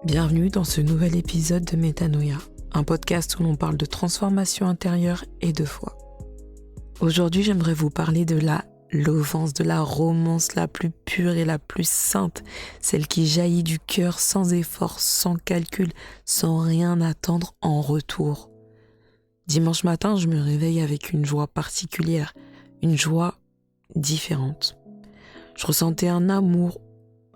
Bienvenue dans ce nouvel épisode de Métanoïa, un podcast où l'on parle de transformation intérieure et de foi. Aujourd'hui, j'aimerais vous parler de la l'offense, de la romance la plus pure et la plus sainte, celle qui jaillit du cœur sans effort, sans calcul, sans rien attendre en retour. Dimanche matin, je me réveille avec une joie particulière, une joie différente. Je ressentais un amour,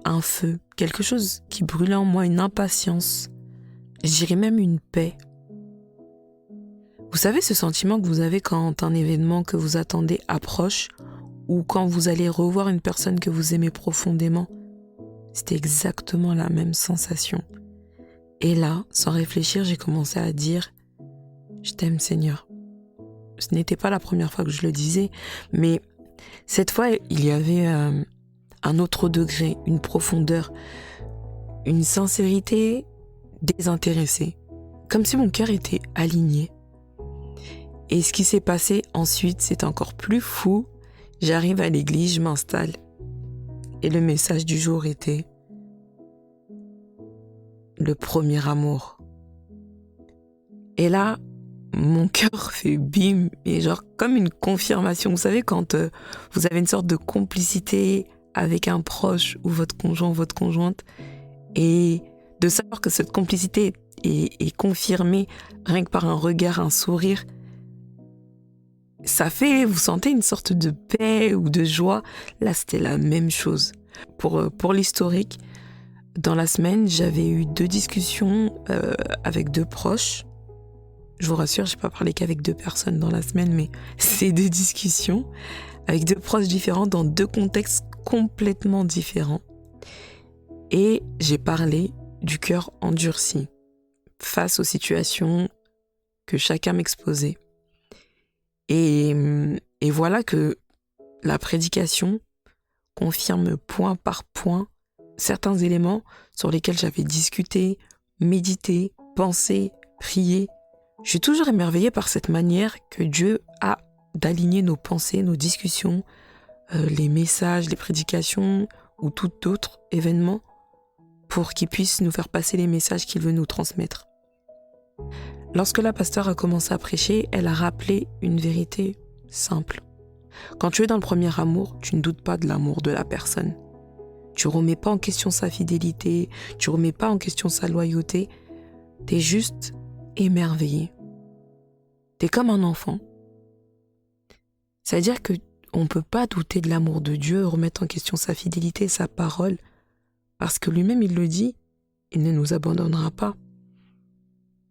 un feu, quelque chose qui brûlait en moi, une impatience, je dirais même une paix. Vous savez ce sentiment que vous avez quand un événement que vous attendez approche ou quand vous allez revoir une personne que vous aimez profondément? C'était exactement la même sensation. Et là, sans réfléchir, j'ai commencé à dire « Je t'aime Seigneur ». Ce n'était pas la première fois que je le disais, mais cette fois, il y avait un autre degré, une profondeur, une sincérité désintéressée, comme si mon cœur était aligné. Et ce qui s'est passé ensuite, c'est encore plus fou. J'arrive à l'église, je m'installe, et le message du jour était le premier amour. Et là, mon cœur fait bim, et genre comme une confirmation. Vous savez, quand vous avez une sorte de complicité avec un proche ou votre conjoint ou votre conjointe, et de savoir que cette complicité est confirmée rien que par un regard, un sourire, ça fait, vous sentez une sorte de paix ou de joie. Là, c'était la même chose. Pour l'historique, dans la semaine, j'avais eu 2 discussions avec 2 proches. Je vous rassure, j'ai pas parlé qu'avec 2 personnes dans la semaine, mais c'est 2 discussions avec 2 proches différents dans 2 contextes complètement différents. Et j'ai parlé du cœur endurci face aux situations que chacun m'exposait. Et voilà que la prédication confirme point par point certains éléments sur lesquels j'avais discuté, médité, pensé, prié. Je suis toujours émerveillée par cette manière que Dieu a d'aligner nos pensées, nos discussions, les messages, les prédications ou tout autre événement pour qu'il puisse nous faire passer les messages qu'il veut nous transmettre. Lorsque la pasteure a commencé à prêcher, elle a rappelé une vérité simple. Quand tu es dans le premier amour, tu ne doutes pas de l'amour de la personne. Tu ne remets pas en question sa fidélité, tu ne remets pas en question sa loyauté. Tu es juste émerveillé. Tu es comme un enfant. C'est-à-dire qu'on ne peut pas douter de l'amour de Dieu, remettre en question sa fidélité, sa parole, parce que lui-même, il le dit, il ne nous abandonnera pas.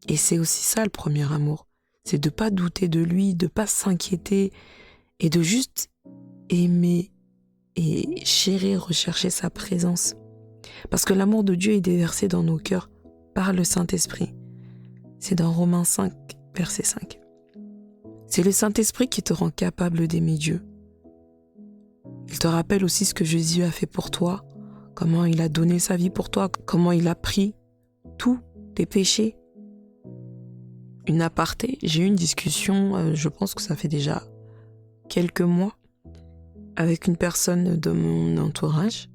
Et c'est aussi ça le premier amour, c'est de ne pas douter de lui, de ne pas s'inquiéter et de juste aimer et chérir, rechercher sa présence. Parce que l'amour de Dieu est déversé dans nos cœurs par le Saint-Esprit. C'est dans Romains 5, verset 5. C'est le Saint-Esprit qui te rend capable d'aimer Dieu. Il te rappelle aussi ce que Jésus a fait pour toi, comment il a donné sa vie pour toi, comment il a pris tous tes péchés. Une aparté, j'ai eu une discussion, je pense que ça fait déjà quelques mois, avec une personne de mon entourage.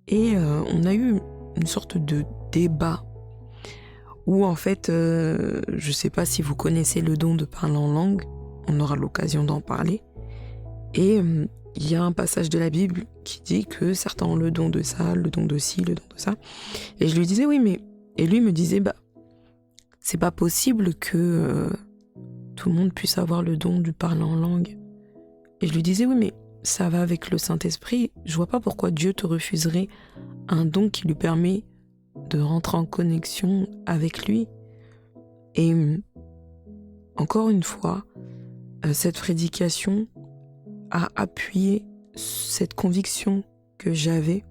Et on a eu une sorte de débat où en fait, je ne sais pas si vous connaissez le don de parler en langue, on aura l'occasion d'en parler. Et il y a un passage de la Bible qui dit que certains ont le don de ça, le don de ci, le don de ça. Et je lui disais oui, mais... Et lui me disait, c'est pas possible que tout le monde puisse avoir le don du parler en langue. Et je lui disais, oui, mais ça va avec le Saint-Esprit. Je vois pas pourquoi Dieu te refuserait un don qui lui permet de rentrer en connexion avec lui. Et encore une fois, cette prédication a appuyé cette conviction que j'avais,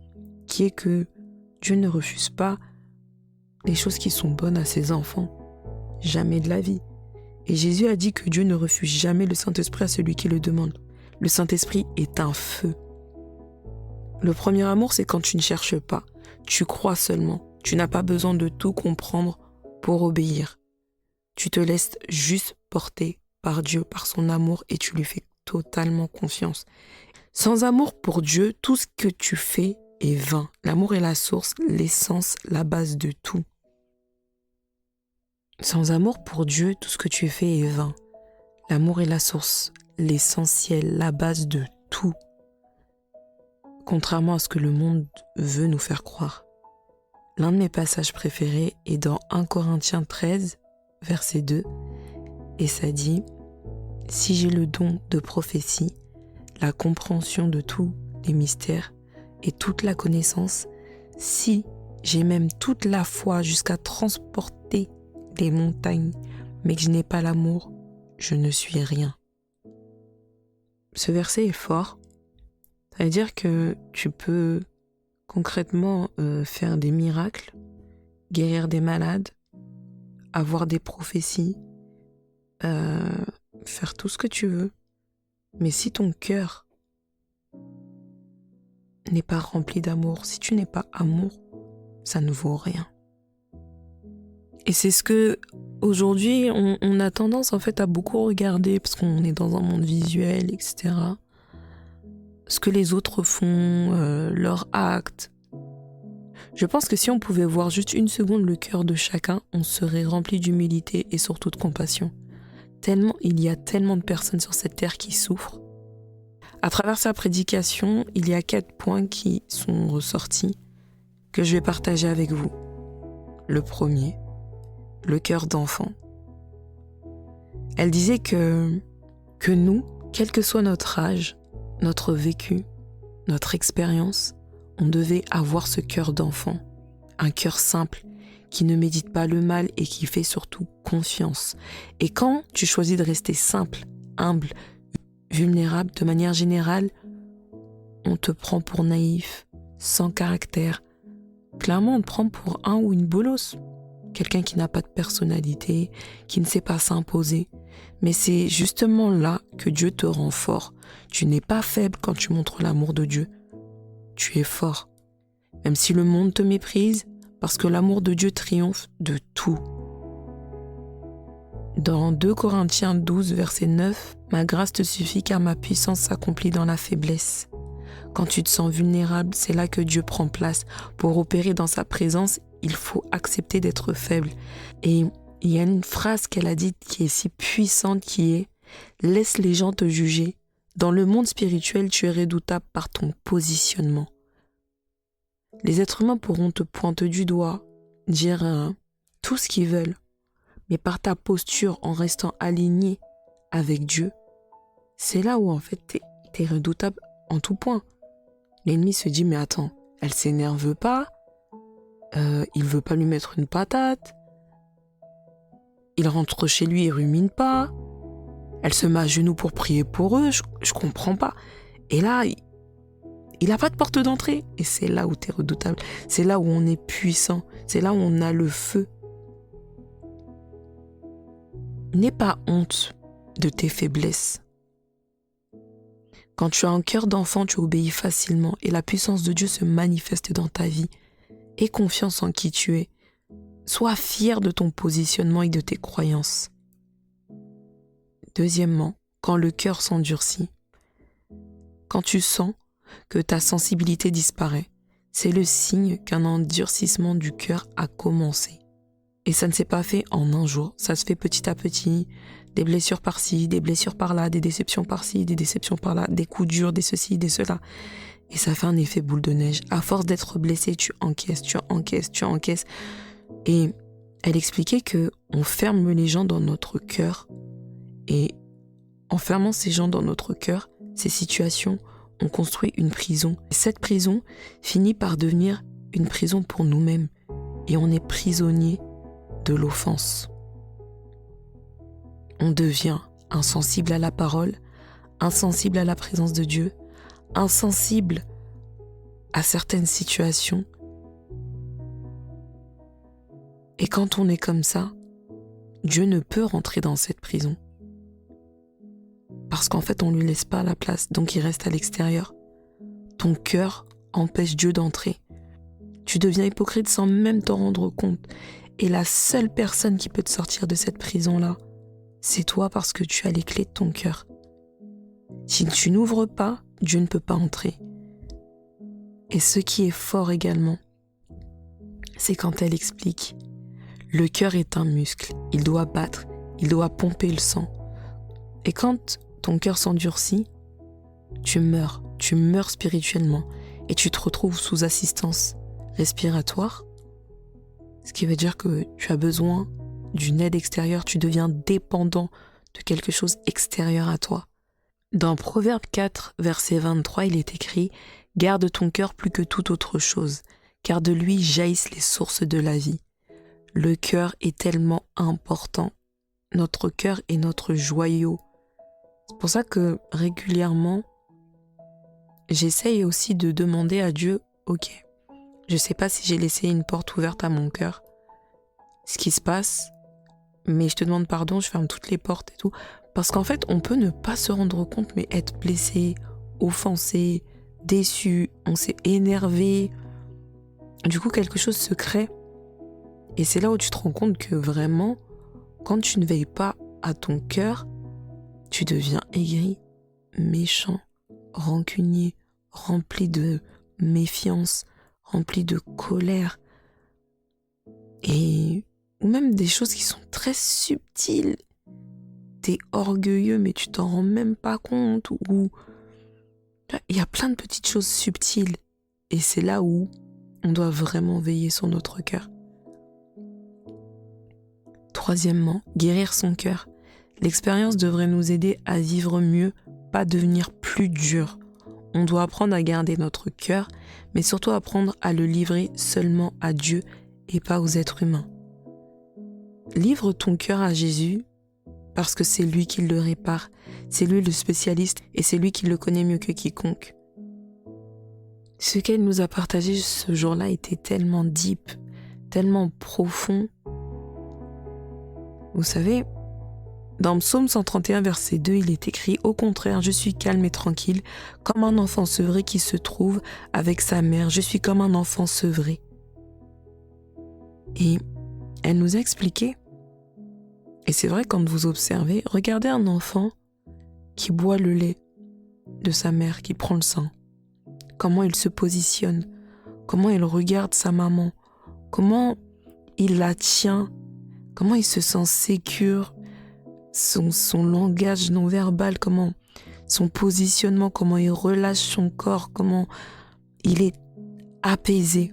qui est que Dieu ne refuse pas les choses qui sont bonnes à ses enfants. Jamais de la vie. Et Jésus a dit que Dieu ne refuse jamais le Saint-Esprit à celui qui le demande. Le Saint-Esprit est un feu. Le premier amour, c'est quand tu ne cherches pas. Tu crois seulement. Tu n'as pas besoin de tout comprendre pour obéir. Tu te laisses juste porter par Dieu, par son amour, et tu lui fais totalement confiance. Sans amour pour Dieu, tout ce que tu fais est vain. L'amour est la source, l'essence, la base de tout. Sans amour pour Dieu, tout ce que tu fais est vain. L'amour est la source, l'essentiel, la base de tout. Contrairement à ce que le monde veut nous faire croire. L'un de mes passages préférés est dans 1 Corinthiens 13, verset 2, et ça dit « Si j'ai le don de prophétie, la compréhension de tous les mystères et toute la connaissance, si j'ai même toute la foi jusqu'à transporter les montagnes, mais que je n'ai pas l'amour, je ne suis rien. » Ce verset est fort. Ça veut dire que tu peux concrètement faire des miracles, guérir des malades, avoir des prophéties, faire tout ce que tu veux. Mais si ton cœur n'est pas rempli d'amour, si tu n'es pas amour, ça ne vaut rien. Et c'est ce que aujourd'hui on a tendance en fait à beaucoup regarder parce qu'on est dans un monde visuel, etc. Ce que les autres font, leurs actes. Je pense que si on pouvait voir juste une seconde le cœur de chacun, on serait rempli d'humilité et surtout de compassion. Il y a tellement de personnes sur cette terre qui souffrent. À travers sa prédication, il y a 4 points qui sont ressortis que je vais partager avec vous. Le premier, le cœur d'enfant. Elle disait que nous, quel que soit notre âge, notre vécu, notre expérience, on devait avoir ce cœur d'enfant, un cœur simple qui ne médite pas le mal et qui fait surtout confiance. Et quand tu choisis de rester simple, humble, vulnérable, de manière générale, on te prend pour naïf, sans caractère. Clairement, on te prend pour un ou une bolosse. Quelqu'un qui n'a pas de personnalité, qui ne sait pas s'imposer. Mais c'est justement là que Dieu te rend fort. Tu n'es pas faible quand tu montres l'amour de Dieu. Tu es fort. Même si le monde te méprise, parce que l'amour de Dieu triomphe de tout. Dans 2 Corinthiens 12, verset 9, « Ma grâce te suffit car ma puissance s'accomplit dans la faiblesse. » Quand tu te sens vulnérable, c'est là que Dieu prend place. Pour opérer dans sa présence, il faut accepter d'être faible. Et il y a une phrase qu'elle a dite qui est si puissante qui est « Laisse les gens te juger. Dans le monde spirituel, tu es redoutable par ton positionnement. » Les êtres humains pourront te pointer du doigt, dire tout ce qu'ils veulent. Mais par ta posture, en restant aligné avec Dieu, c'est là où en fait t'es redoutable en tout point. L'ennemi se dit, mais attends, elle s'énerve pas, il veut pas lui mettre une patate, il rentre chez lui et rumine pas, elle se met à genoux pour prier pour eux, je comprends pas. Et là, il n'a pas de porte d'entrée. Et c'est là où t'es redoutable, c'est là où on est puissant, c'est là où on a le feu. N'aie pas honte de tes faiblesses. Quand tu as un cœur d'enfant, tu obéis facilement et la puissance de Dieu se manifeste dans ta vie. Aie confiance en qui tu es. Sois fier de ton positionnement et de tes croyances. Deuxièmement, quand le cœur s'endurcit, quand tu sens que ta sensibilité disparaît, c'est le signe qu'un endurcissement du cœur a commencé. Et ça ne s'est pas fait en un jour, ça se fait petit à petit, des blessures par-ci, des blessures par-là, des déceptions par-ci, des déceptions par-là, des coups durs, des ceci, des cela. Et ça fait un effet boule de neige. À force d'être blessé, tu encaisses. Et elle expliquait que on ferme les gens dans notre cœur. Et en fermant ces gens dans notre cœur, ces situations, on construit une prison. Et cette prison finit par devenir une prison pour nous-mêmes. Et on est prisonnier de l'offense. On devient insensible à la parole, insensible à la présence de Dieu, insensible à certaines situations. Et quand on est comme ça, Dieu ne peut rentrer dans cette prison. Parce qu'en fait, on ne lui laisse pas la place, donc il reste à l'extérieur. Ton cœur empêche Dieu d'entrer. Tu deviens hypocrite sans même t'en rendre compte. Et la seule personne qui peut te sortir de cette prison-là, c'est toi parce que tu as les clés de ton cœur. Si tu n'ouvres pas, Dieu ne peut pas entrer. Et ce qui est fort également, c'est quand elle explique Le cœur est un muscle, il doit battre, il doit pomper le sang. Et quand ton cœur s'endurcit, tu meurs spirituellement et tu te retrouves sous assistance respiratoire, ce qui veut dire que tu as besoin d'une aide extérieure, tu deviens dépendant de quelque chose extérieur à toi. Dans Proverbe 4, verset 23, il est écrit « Garde ton cœur plus que toute autre chose, car de lui jaillissent les sources de la vie. » Le cœur est tellement important. Notre cœur est notre joyau. C'est pour ça que régulièrement, j'essaye aussi de demander à Dieu « Ok, je ne sais pas si j'ai laissé une porte ouverte à mon cœur, ce qui se passe, mais je te demande pardon, je ferme toutes les portes et tout. » Parce qu'en fait, on peut ne pas se rendre compte, mais être blessé, offensé, déçu, on s'est énervé. Du coup, quelque chose se crée. Et c'est là où tu te rends compte que vraiment, quand tu ne veilles pas à ton cœur, tu deviens aigri, méchant, rancunier, rempli de méfiance, rempli de colère. Ou même des choses qui sont très subtiles. T'es orgueilleux mais tu t'en rends même pas compte, ou il y a plein de petites choses subtiles et c'est là où on doit vraiment veiller sur notre cœur. Troisièmement, guérir son cœur. L'expérience devrait nous aider à vivre mieux, pas devenir plus dur. On doit apprendre à garder notre cœur, mais surtout apprendre à le livrer seulement à Dieu et pas aux êtres humains. Livre ton cœur à Jésus, parce que c'est lui qui le répare, c'est lui le spécialiste et c'est lui qui le connaît mieux que quiconque. Ce qu'elle nous a partagé ce jour-là était tellement deep, tellement profond. Vous savez, dans Psaume 131, verset 2, il est écrit « Au contraire, je suis calme et tranquille, comme un enfant sevré qui se trouve avec sa mère. Je suis comme un enfant sevré. » Et elle nous a expliqué. Et c'est vrai, quand vous observez, regardez un enfant qui boit le lait de sa mère, qui prend le sein. Comment il se positionne, comment il regarde sa maman, comment il la tient, comment il se sent sécure, son langage non verbal, comment son positionnement, comment il relâche son corps, comment il est apaisé.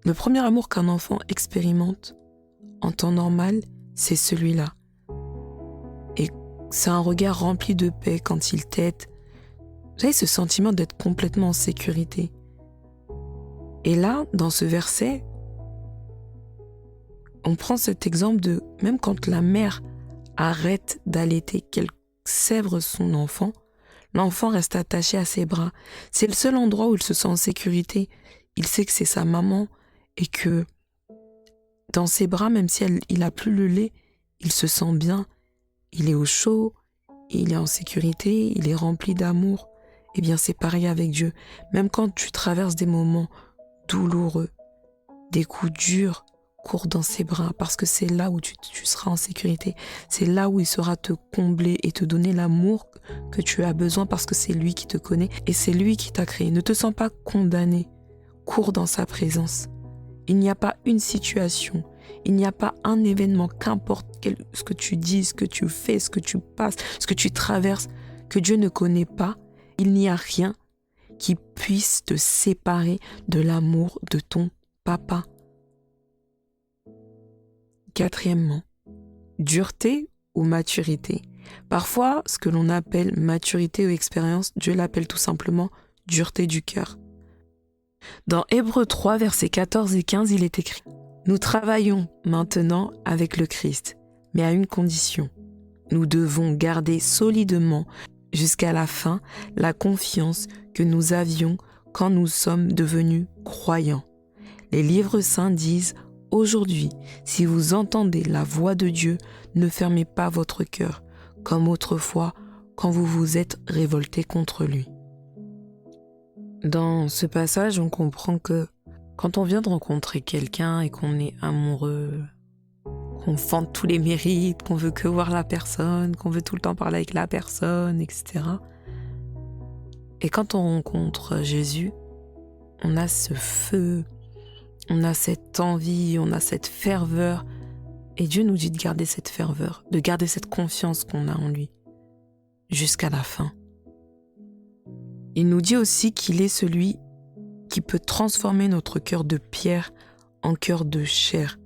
Le premier amour qu'un enfant expérimente en temps normal, c'est celui-là. Et c'est un regard rempli de paix quand il tète. Vous savez, ce sentiment d'être complètement en sécurité. Et là, dans ce verset, on prend cet exemple de même quand la mère arrête d'allaiter, qu'elle sèvre son enfant, l'enfant reste attaché à ses bras. C'est le seul endroit où il se sent en sécurité. Il sait que c'est sa maman et que dans ses bras, même si il n'a plus le lait, il se sent bien, il est au chaud, il est en sécurité, il est rempli d'amour. Eh bien, c'est pareil avec Dieu. Même quand tu traverses des moments douloureux, des coups durs, cours dans ses bras, parce que c'est là où tu seras en sécurité. C'est là où il saura te combler et te donner l'amour que tu as besoin, parce que c'est lui qui te connaît et c'est lui qui t'a créé. Ne te sens pas condamné. Cours dans sa présence. Il n'y a pas une situation, il n'y a pas un événement, qu'importe ce que tu dis, ce que tu fais, ce que tu passes, ce que tu traverses, que Dieu ne connaît pas. Il n'y a rien qui puisse te séparer de l'amour de ton papa. Quatrièmement, dureté ou maturité. Parfois, ce que l'on appelle maturité ou expérience, Dieu l'appelle tout simplement dureté du cœur. Dans Hébreux 3, versets 14 et 15, il est écrit « Nous travaillons maintenant avec le Christ, mais à une condition. Nous devons garder solidement jusqu'à la fin la confiance que nous avions quand nous sommes devenus croyants. Les livres saints disent « Aujourd'hui, si vous entendez la voix de Dieu, ne fermez pas votre cœur, comme autrefois quand vous vous êtes révoltés contre lui. » Dans ce passage, on comprend que quand on vient de rencontrer quelqu'un et qu'on est amoureux, qu'on fente tous les mérites, qu'on veut que voir la personne, qu'on veut tout le temps parler avec la personne, etc. Et quand on rencontre Jésus, on a ce feu, On a cette envie, on a cette ferveur. Et Dieu nous dit de garder cette ferveur, de garder cette confiance qu'on a en lui, jusqu'à la fin. Il nous dit aussi qu'il est celui qui peut transformer notre cœur de pierre en cœur de chair.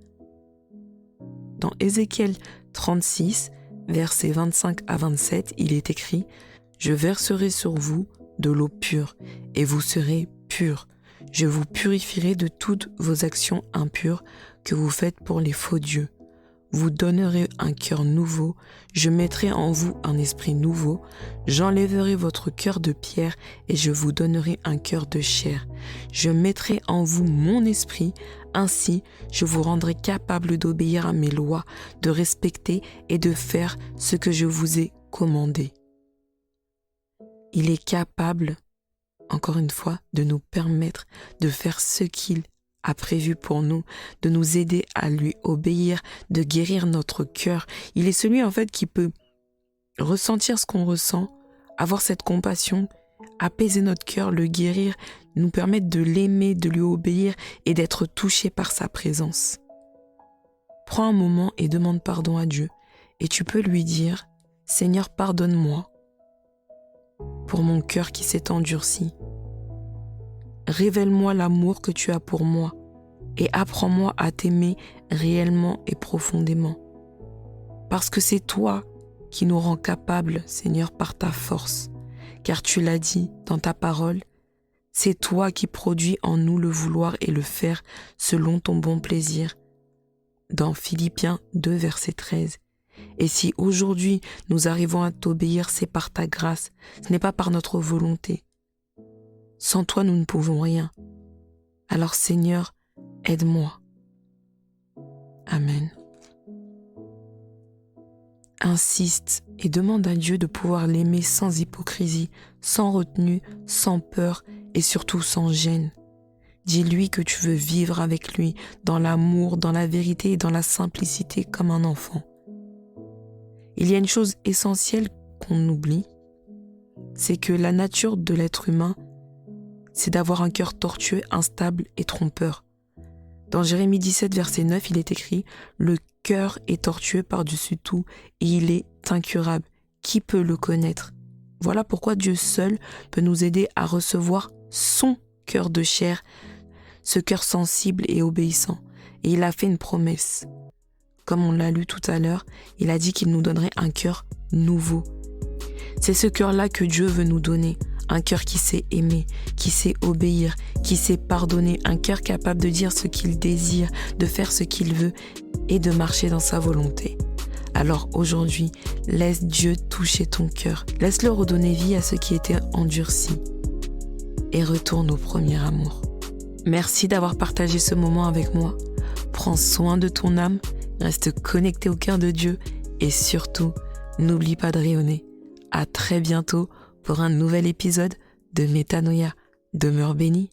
Dans Ézéchiel 36, versets 25 à 27, il est écrit « Je verserai sur vous de l'eau pure, et vous serez purs. Je vous purifierai de toutes vos actions impures que vous faites pour les faux dieux. Vous donnerez un cœur nouveau, je mettrai en vous un esprit nouveau, j'enlèverai votre cœur de pierre et je vous donnerai un cœur de chair. Je mettrai en vous mon esprit, ainsi je vous rendrai capable d'obéir à mes lois, de respecter et de faire ce que je vous ai commandé. » Il est capable, encore une fois, de nous permettre de faire ce qu'il a prévu pour nous, de nous aider à lui obéir, de guérir notre cœur. Il est celui en fait qui peut ressentir ce qu'on ressent, avoir cette compassion, apaiser notre cœur, le guérir, nous permettre de l'aimer, de lui obéir et d'être touché par sa présence. Prends un moment et demande pardon à Dieu et tu peux lui dire « Seigneur, pardonne-moi pour mon cœur qui s'est endurci. Révèle-moi l'amour que tu as pour moi et apprends-moi à t'aimer réellement et profondément. Parce que c'est toi qui nous rends capables, Seigneur, par ta force. Car tu l'as dit dans ta parole, c'est toi qui produis en nous le vouloir et le faire selon ton bon plaisir. Dans Philippiens 2, verset 13. Et si aujourd'hui nous arrivons à t'obéir, c'est par ta grâce, ce n'est pas par notre volonté. Sans toi, nous ne pouvons rien. Alors Seigneur, aide-moi. Amen. Insiste et demande à Dieu de pouvoir l'aimer sans hypocrisie, sans retenue, sans peur et surtout sans gêne. Dis-lui que tu veux vivre avec lui dans l'amour, dans la vérité et dans la simplicité comme un enfant. Il y a une chose essentielle qu'on oublie, c'est que la nature de l'être humain, c'est d'avoir un cœur tortueux, instable et trompeur. Dans Jérémie 17, verset 9, il est écrit « Le cœur est tortueux par-dessus tout et il est incurable. Qui peut le connaître ?» Voilà pourquoi Dieu seul peut nous aider à recevoir son cœur de chair, ce cœur sensible et obéissant. Et il a fait une promesse. Comme on l'a lu tout à l'heure, il a dit qu'il nous donnerait un cœur nouveau. C'est ce cœur-là que Dieu veut nous donner. Un cœur qui sait aimer, qui sait obéir, qui sait pardonner. Un cœur capable de dire ce qu'il désire, de faire ce qu'il veut et de marcher dans sa volonté. Alors aujourd'hui, laisse Dieu toucher ton cœur. Laisse-le redonner vie à ce qui était endurci. Et retourne au premier amour. Merci d'avoir partagé ce moment avec moi. Prends soin de ton âme, reste connecté au cœur de Dieu et surtout, n'oublie pas de rayonner. À très bientôt pour un nouvel épisode de Métanoïa. Demeure béni.